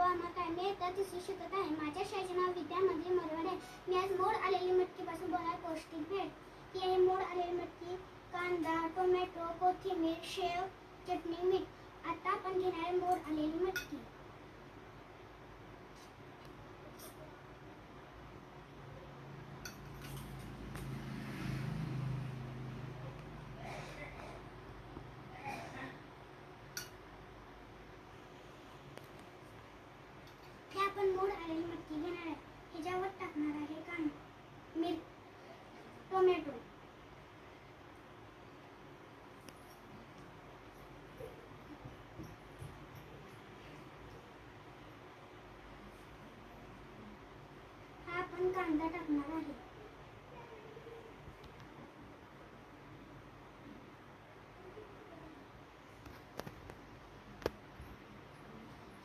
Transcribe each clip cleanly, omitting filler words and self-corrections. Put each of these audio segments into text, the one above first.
नमस्कार, मी इयत्ता तिसरी शिकत आहे. माझ्या शाळेचे नाव विद्या मंदिर मोरवडे आहे. मी आज मोड आलेली मटकीपासून बनवणार पौष्टिक भेळ. ही आहे मोड आलेली मटकी, कांदा, टोमॅटो, कोथिंबीर, शेव, चटणी, मीठ. आता आपण घेणार आहे मोड आलेली मटकी. आपण मोड आलेली मटकी घेणार आहे. ह्याच्यावर टाकणार आहे कांदा, मीठ, टोमॅटो. हा आपण कांदा टाकणार आहे.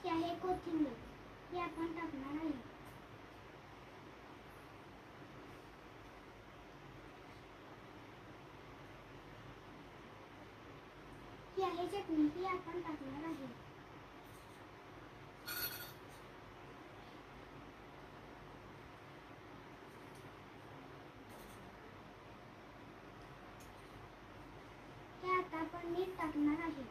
ही आहे कोथिंबीर, ही आपण टाकणार आहे. ही आहे चटणी, ही आपण टाकणार आहे. हे आता आपण मीठ टाकणार आहे.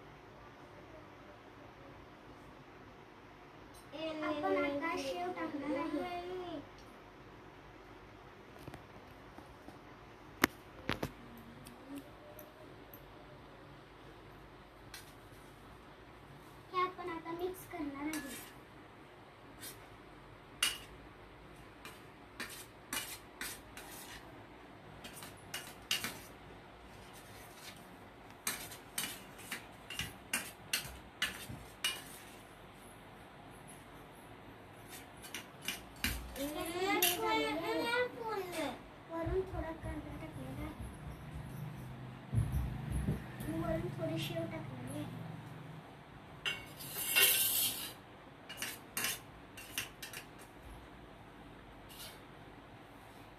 आपण आता शेव टाकणार आहे. हे आपण आता मिक्स करणार आहे. वरून थोडा कांदा टाकलेला आहे. वरून थोडी शेव टाकलेली आहे.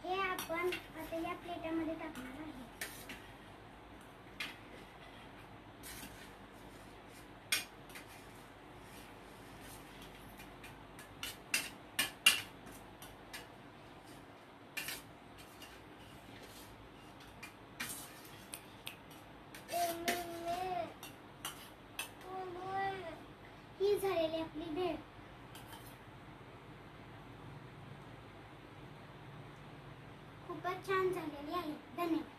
हे आपण आता या प्लेटामध्ये टाकणार आहे. ही झालेली आपली भेळ. खूपच छान झालेली आहे. धन्यवाद.